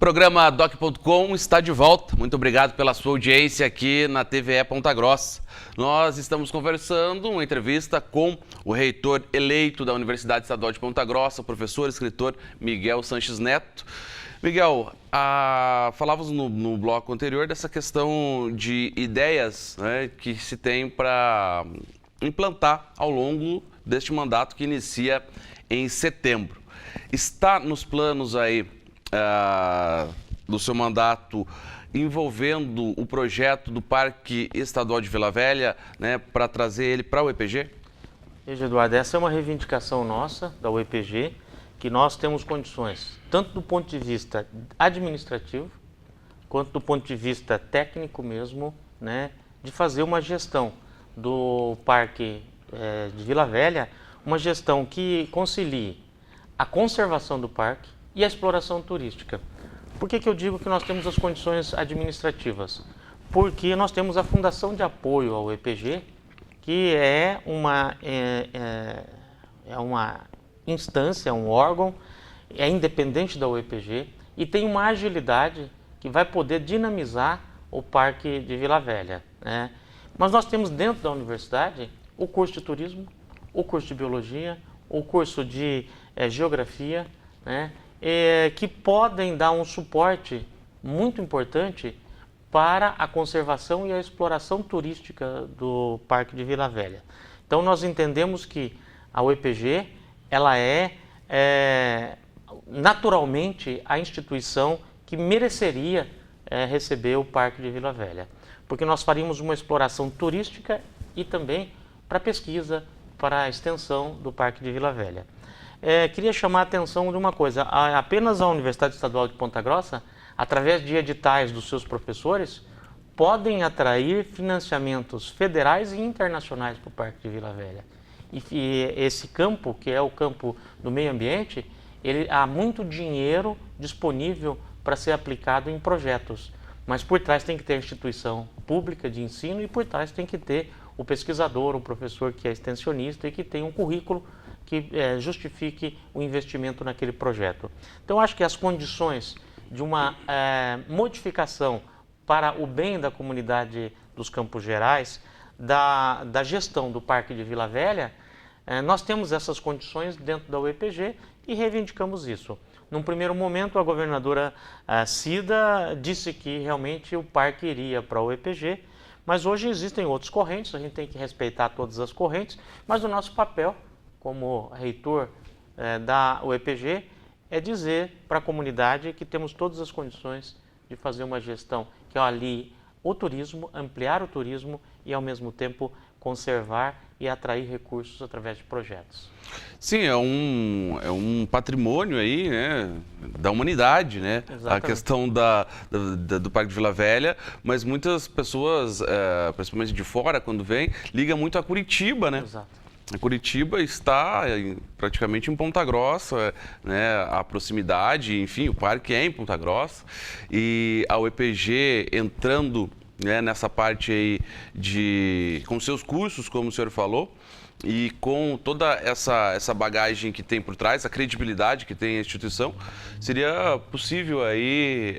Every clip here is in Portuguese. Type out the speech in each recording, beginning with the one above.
Programa Doc.com está de volta. Muito obrigado pela sua audiência aqui na TVE Ponta Grossa. Nós estamos conversando uma entrevista com o reitor eleito da Universidade Estadual de Ponta Grossa, o professor e escritor Miguel Sanches Neto. Miguel, falávamos no bloco anterior dessa questão de ideias, né, que se tem para implantar ao longo deste mandato que inicia em setembro. Está nos planos aí do seu mandato envolvendo o projeto do Parque Estadual de Vila Velha, né, para trazer ele para a UEPG? Veja, Eduardo, essa é uma reivindicação nossa, da UEPG, que nós temos condições, tanto do ponto de vista administrativo, quanto do ponto de vista técnico mesmo, né, de fazer uma gestão do Parque de Vila Velha, uma gestão que concilie a conservação do parque e a exploração turística. Por que eu digo que nós temos as condições administrativas? Porque nós temos a Fundação de Apoio ao EPG, que é uma instância, um órgão, é independente da UEPG e tem uma agilidade que vai poder dinamizar o Parque de Vila Velha, né? Mas nós temos dentro da universidade o curso de turismo, o curso de biologia, o curso de geografia, né? Que podem dar um suporte muito importante para a conservação e a exploração turística do Parque de Vila Velha. Então nós entendemos que a UEPG ela é naturalmente a instituição que mereceria receber o Parque de Vila Velha, porque nós faríamos uma exploração turística e também para pesquisa, para a extensão do Parque de Vila Velha. Queria chamar a atenção de uma coisa, apenas a Universidade Estadual de Ponta Grossa, através de editais dos seus professores, podem atrair financiamentos federais e internacionais para o Parque de Vila Velha. E esse campo, que é o campo do meio ambiente, há muito dinheiro disponível para ser aplicado em projetos, mas por trás tem que ter a instituição pública de ensino e por trás tem que ter o pesquisador, o professor que é extensionista e que tem um currículo que justifique o investimento naquele projeto. Então, acho que as condições de uma modificação para o bem da comunidade dos Campos Gerais, da gestão do Parque de Vila Velha, nós temos essas condições dentro da UEPG e reivindicamos isso. Num primeiro momento, a governadora Cida disse que realmente o parque iria para a UEPG, mas hoje existem outras correntes, a gente tem que respeitar todas as correntes, mas o nosso papel como reitor da UEPG é dizer para a comunidade que temos todas as condições de fazer uma gestão que alie o turismo, ampliar o turismo e ao mesmo tempo conservar e atrair recursos através de projetos. Sim, é um patrimônio aí, né, da humanidade, né? Exatamente. A questão do Parque de Vila Velha, mas muitas pessoas, principalmente de fora, quando vêm, ligam muito a Curitiba, né? Exato. Curitiba está praticamente em Ponta Grossa, né, a proximidade, enfim, o parque é em Ponta Grossa e a UEPG entrando, né, nessa parte aí com seus cursos, como o senhor falou, e com toda essa bagagem que tem por trás, a credibilidade que tem a instituição, seria possível aí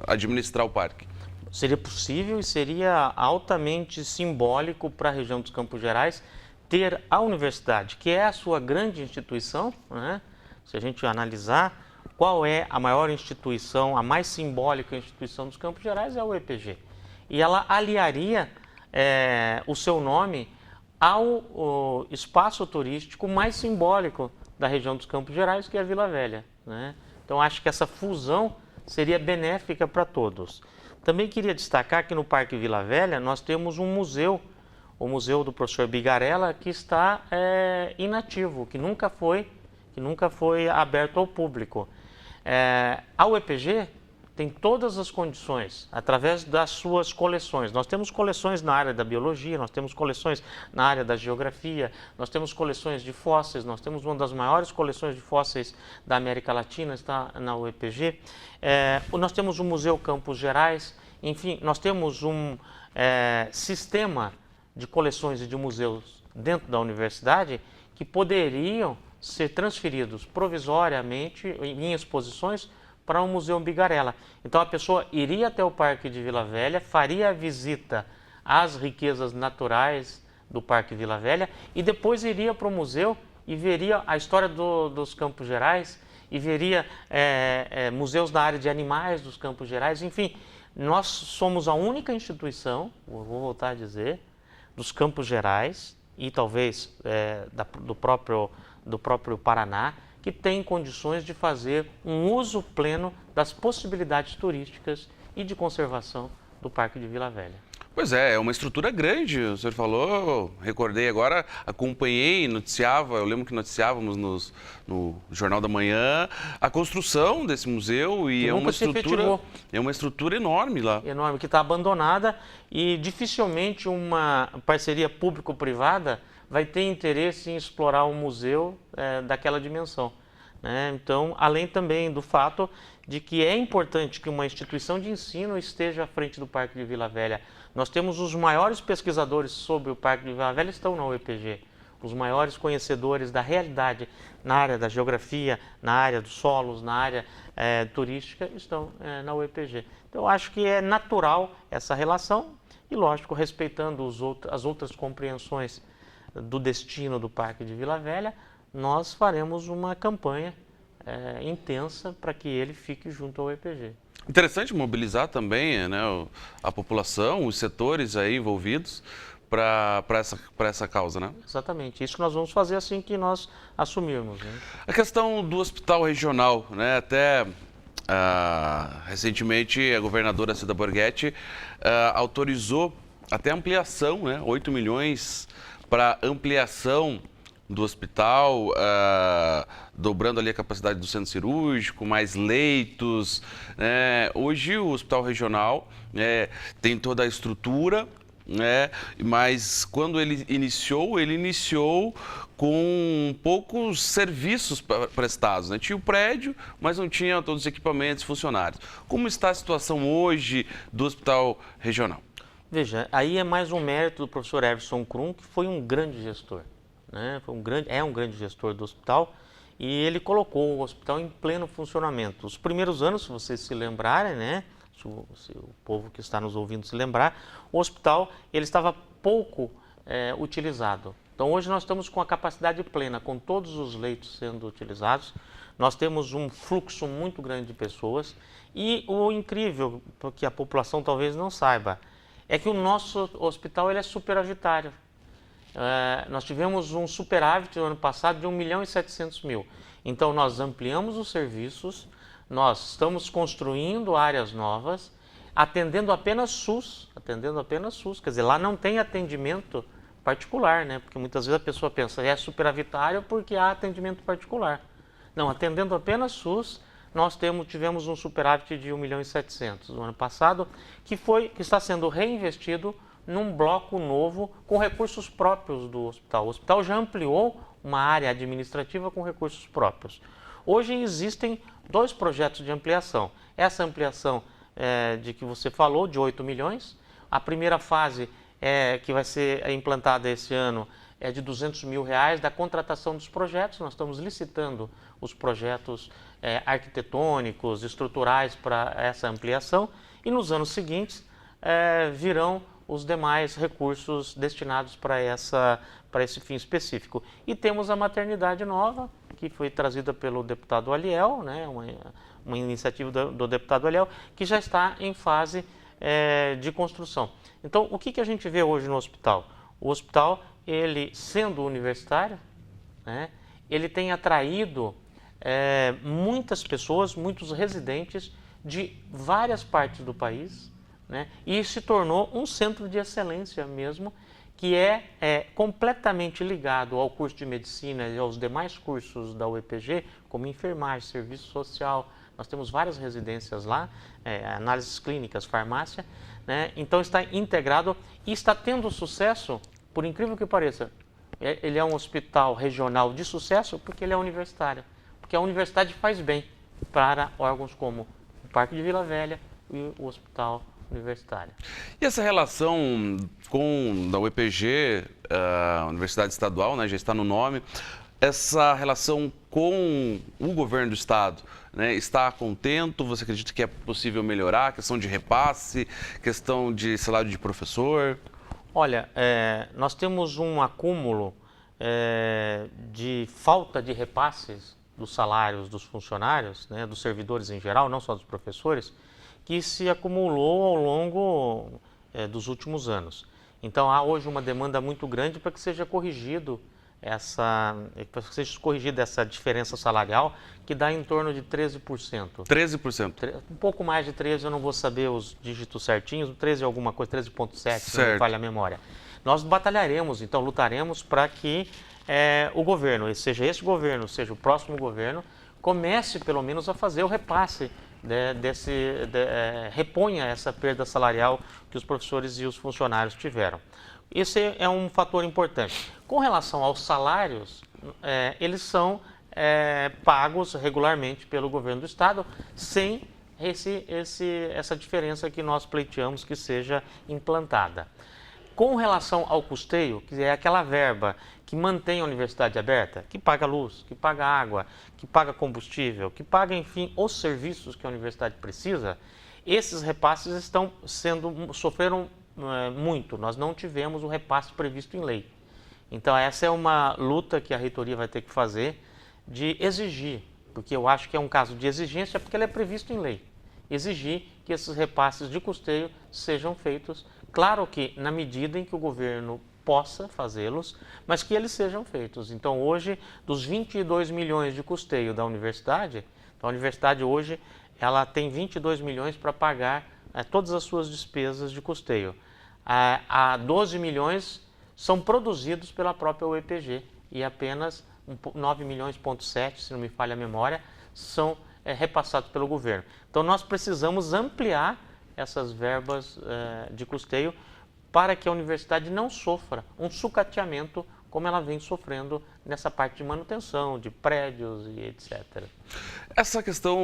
administrar o parque? Seria possível e seria altamente simbólico para a região dos Campos Gerais ter a universidade, que é a sua grande instituição, né? Se a gente analisar qual é a maior instituição, a mais simbólica instituição dos Campos Gerais, é a UEPG. E ela aliaria o seu nome ao espaço turístico mais simbólico da região dos Campos Gerais, que é a Vila Velha, né? Então acho que essa fusão seria benéfica para todos. Também queria destacar que no Parque Vila Velha nós temos um museu, o Museu do Professor Bigarella, que está inativo, que nunca foi aberto ao público. A UEPG tem todas as condições, através das suas coleções. Nós temos coleções na área da biologia, nós temos coleções na área da geografia, nós temos coleções de fósseis, nós temos uma das maiores coleções de fósseis da América Latina, está na UEPG. Nós temos o Museu Campos Gerais, enfim, nós temos um sistema de coleções e de museus dentro da universidade que poderiam ser transferidos provisoriamente em exposições para o Museu Bigarella. Então a pessoa iria até o Parque de Vila Velha, faria a visita às riquezas naturais do Parque Vila Velha e depois iria para o museu e veria a história dos Campos Gerais e veria museus da área de animais dos Campos Gerais. Enfim, nós somos a única instituição, vou voltar a dizer, dos Campos Gerais e talvez do próprio Paraná, que tem condições de fazer um uso pleno das possibilidades turísticas e de conservação do Parque de Vila Velha. Pois é uma estrutura grande, o senhor falou, recordei agora, acompanhei, noticiava, eu lembro que noticiávamos no Jornal da Manhã, a construção desse museu e é uma estrutura enorme lá. Enorme, que está abandonada e dificilmente uma parceria público-privada vai ter interesse em explorar um museu daquela dimensão. Né? Então, além também do fato de que é importante que uma instituição de ensino esteja à frente do Parque de Vila Velha. Nós temos os maiores pesquisadores sobre o Parque de Vila Velha estão na UEPG. Os maiores conhecedores da realidade na área da geografia, na área dos solos, na área turística estão na UEPG. Então, eu acho que é natural essa relação e, lógico, respeitando as outras compreensões do destino do Parque de Vila Velha, nós faremos uma campanha intensa para que ele fique junto ao EPG. Interessante mobilizar também, né, a população, os setores aí envolvidos para essa causa, né? Exatamente. Isso que nós vamos fazer assim que nós assumirmos. Né? A questão do hospital regional, né? Até recentemente a governadora Cida Borghetti autorizou até ampliação, né? 8 milhões para ampliação do hospital, dobrando ali a capacidade do centro cirúrgico, mais leitos. Né? Hoje o hospital regional tem toda a estrutura, né? Mas quando ele iniciou com poucos serviços prestados. Né? Tinha o prédio, mas não tinha todos os equipamentos e funcionários. Como está a situação hoje do hospital regional? Veja, aí é mais um mérito do professor Everson Krum, que foi um grande gestor. Né? É um grande gestor do hospital e ele colocou o hospital em pleno funcionamento. Os primeiros anos, se vocês se lembrarem, né? Se o povo que está nos ouvindo se lembrar, o hospital ele estava pouco utilizado. Então hoje nós estamos com a capacidade plena, com todos os leitos sendo utilizados. Nós temos um fluxo muito grande de pessoas e o incrível, que a população talvez não saiba, é que o nosso hospital ele é superavitário. Nós tivemos um superávit no ano passado de 1.700.000. Então nós ampliamos os serviços, nós estamos construindo áreas novas, atendendo apenas SUS, quer dizer, lá não tem atendimento particular, né? Porque muitas vezes a pessoa pensa, é superavitário porque há atendimento particular. Não, atendendo apenas SUS, nós tivemos um superávit de 1.700.000 no ano passado, que está sendo reinvestido num bloco novo com recursos próprios do hospital. O hospital já ampliou uma área administrativa com recursos próprios. Hoje existem 2 projetos de ampliação. Essa ampliação de que você falou, de 8 milhões. A primeira fase, que vai ser implantada esse ano, é de R$200 mil da contratação dos projetos. Nós estamos licitando os projetos arquitetônicos, estruturais para essa ampliação. E nos anos seguintes virão os demais recursos destinados para esse fim específico. E temos a maternidade nova, que foi trazida pelo deputado Aliel, né, uma iniciativa do deputado Aliel, que já está em fase de construção. Então, o que a gente vê hoje no hospital? O hospital, ele sendo universitário, né, ele tem atraído muitas pessoas, muitos residentes de várias partes do país, né? E se tornou um centro de excelência mesmo, que é completamente ligado ao curso de medicina e aos demais cursos da UEPG, como enfermagem, serviço social. Nós temos várias residências lá, análises clínicas, farmácia, né? Então está integrado e está tendo sucesso, por incrível que pareça. Ele é um hospital regional de sucesso porque ele é universitário, porque a universidade faz bem para órgãos como o Parque de Vila Velha e o Hospital Universitário. E essa relação da UEPG, a Universidade Estadual, né, já está no nome, essa relação com o governo do estado, né? Está contento? Você acredita que é possível melhorar? Questão de repasse, questão de salário de professor? Olha, nós temos um acúmulo de falta de repasses dos salários dos funcionários, né, dos servidores em geral, não só dos professores, que se acumulou ao longo dos últimos anos. Então há hoje uma demanda muito grande para que seja corrigida essa diferença salarial, que dá em torno de 13%. 13%. Um pouco mais de 13%, eu não vou saber os dígitos certinhos, 13 alguma coisa, 13,7%, se não me falha a memória. Nós batalharemos, então lutaremos para que o governo, seja esse governo, seja o próximo governo, comece pelo menos a fazer o repasse, reponha essa perda salarial que os professores e os funcionários tiveram. Esse é um fator importante. Com relação aos salários, eles são pagos regularmente pelo governo do estado, sem essa diferença que nós pleiteamos que seja implantada. Com relação ao custeio, que é aquela verba que mantém a universidade aberta, que paga luz, que paga água, que paga combustível, que paga, enfim, os serviços que a universidade precisa, esses repasses sofreram muito. Nós não tivemos o repasse previsto em lei. Então essa é uma luta que a reitoria vai ter que fazer de exigir, porque eu acho que é um caso de exigência porque ele é previsto em lei. Exigir que esses repasses de custeio sejam feitos, claro que na medida em que o governo possa fazê-los, mas que eles sejam feitos. Então hoje, dos 22 milhões de custeio da universidade, a universidade hoje ela tem 22 milhões para pagar todas as suas despesas de custeio. 12 milhões são produzidos pela própria UEPG e apenas 9 milhões,7, se não me falha a memória, são repassados pelo governo. Então nós precisamos ampliar essas verbas de custeio para que a universidade não sofra um sucateamento como ela vem sofrendo nessa parte de manutenção, de prédios e etc. Essa questão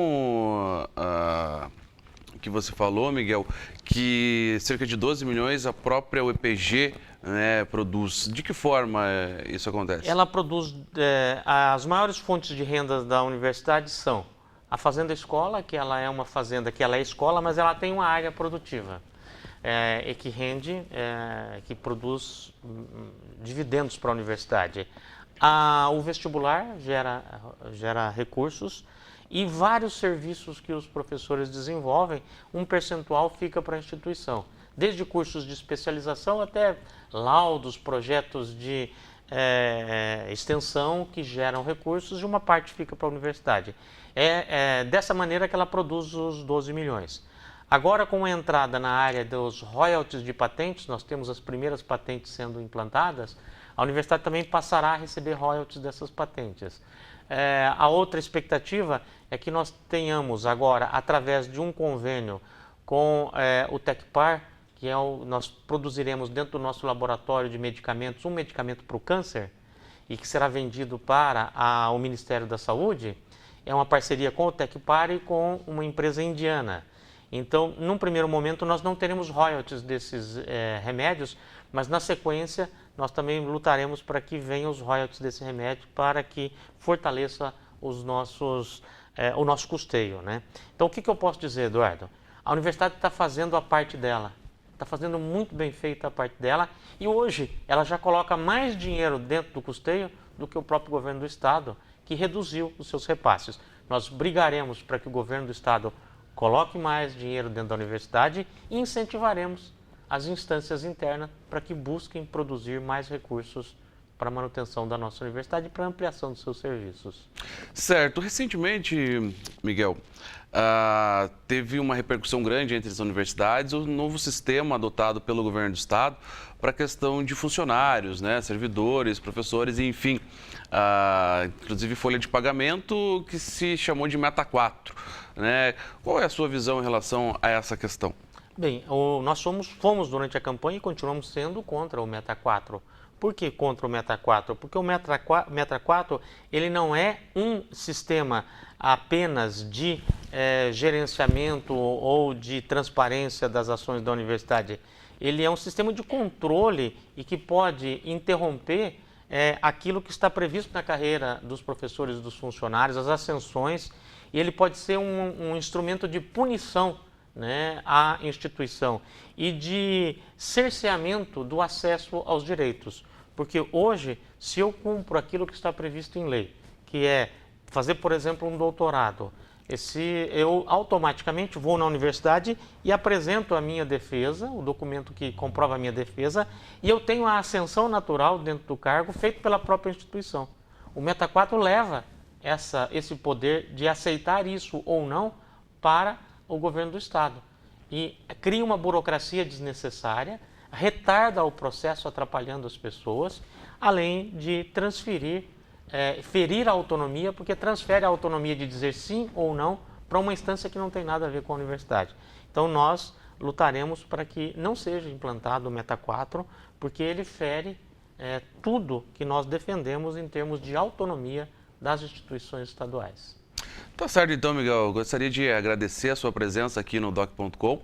que você falou, Miguel, que cerca de 12 milhões a própria UEPG, né, produz. De que forma isso acontece? Ela produz, as maiores fontes de renda da universidade são a Fazenda Escola, que ela é uma fazenda que ela é escola, mas ela tem uma área produtiva e que rende, que produz dividendos para a universidade. O vestibular gera recursos e vários serviços que os professores desenvolvem, um percentual fica para a instituição. Desde cursos de especialização até laudos, projetos de extensão que geram recursos e uma parte fica para a universidade. Dessa maneira que ela produz os 12 milhões. Agora, com a entrada na área dos royalties de patentes, nós temos as primeiras patentes sendo implantadas, a universidade também passará a receber royalties dessas patentes. A outra expectativa é que nós tenhamos agora, através de um convênio com o Tecpar, que nós produziremos dentro do nosso laboratório de medicamentos um medicamento para o câncer e que será vendido para o Ministério da Saúde. É uma parceria com o Tecpar e com uma empresa indiana. Então, num primeiro momento, nós não teremos royalties desses remédios, mas na sequência nós também lutaremos para que venham os royalties desse remédio para que fortaleça o nosso custeio, né? Então, o que eu posso dizer, Eduardo? A universidade está fazendo a parte dela, está fazendo muito bem feita a parte dela e hoje ela já coloca mais dinheiro dentro do custeio do que o próprio governo do estado, que reduziu os seus repasses. Nós brigaremos para que o governo do estado coloque mais dinheiro dentro da universidade e incentivaremos as instâncias internas para que busquem produzir mais recursos para a manutenção da nossa universidade e para a ampliação dos seus serviços. Certo. Recentemente, Miguel, teve uma repercussão grande entre as universidades, o novo sistema adotado pelo governo do estado para a questão de funcionários, né, servidores, professores, enfim, inclusive folha de pagamento que se chamou de Meta 4. Né? Qual é a sua visão em relação a essa questão? Bem, nós fomos durante a campanha e continuamos sendo contra o Meta 4. Por que contra o Meta 4? Porque o Meta 4 ele não é um sistema apenas de gerenciamento ou de transparência das ações da universidade. Ele é um sistema de controle e que pode interromper aquilo que está previsto na carreira dos professores e dos funcionários, as ascensões, e ele pode ser um instrumento de punição, né, à instituição e de cerceamento do acesso aos direitos. Porque hoje, se eu cumpro aquilo que está previsto em lei, que é fazer, por exemplo, um doutorado, eu automaticamente vou na universidade e apresento a minha defesa, o documento que comprova a minha defesa, e eu tenho a ascensão natural dentro do cargo feito pela própria instituição. O Meta 4 leva esse poder de aceitar isso ou não para o governo do Estado. E cria uma burocracia desnecessária, retarda o processo atrapalhando as pessoas, além de ferir a autonomia, porque transfere a autonomia de dizer sim ou não para uma instância que não tem nada a ver com a universidade. Então nós lutaremos para que não seja implantado o Meta 4, porque ele fere tudo que nós defendemos em termos de autonomia das instituições estaduais. Tá certo então, Miguel. Eu gostaria de agradecer a sua presença aqui no Doc.com,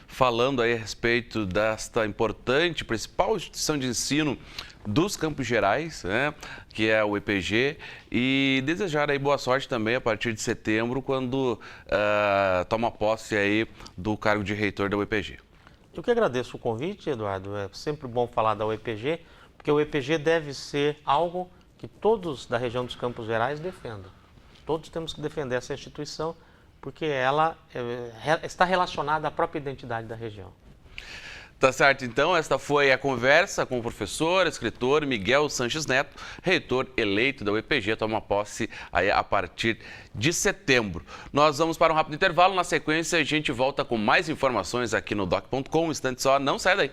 falando aí a respeito desta importante, principal instituição de ensino dos Campos Gerais, né, que é o EPG, e desejar aí boa sorte também a partir de setembro, quando toma posse aí do cargo de reitor da UEPG. Eu que agradeço o convite, Eduardo. É sempre bom falar da UEPG, porque o EPG deve ser algo que todos da região dos Campos Gerais defendam. Todos temos que defender essa instituição, porque ela está relacionada à própria identidade da região. Tá certo, então, esta foi a conversa com o professor, escritor Miguel Sanches Neto, reitor eleito da UEPG, toma posse aí a partir de setembro. Nós vamos para um rápido intervalo, na sequência a gente volta com mais informações aqui no Doc.com, um instante só, não sai daí.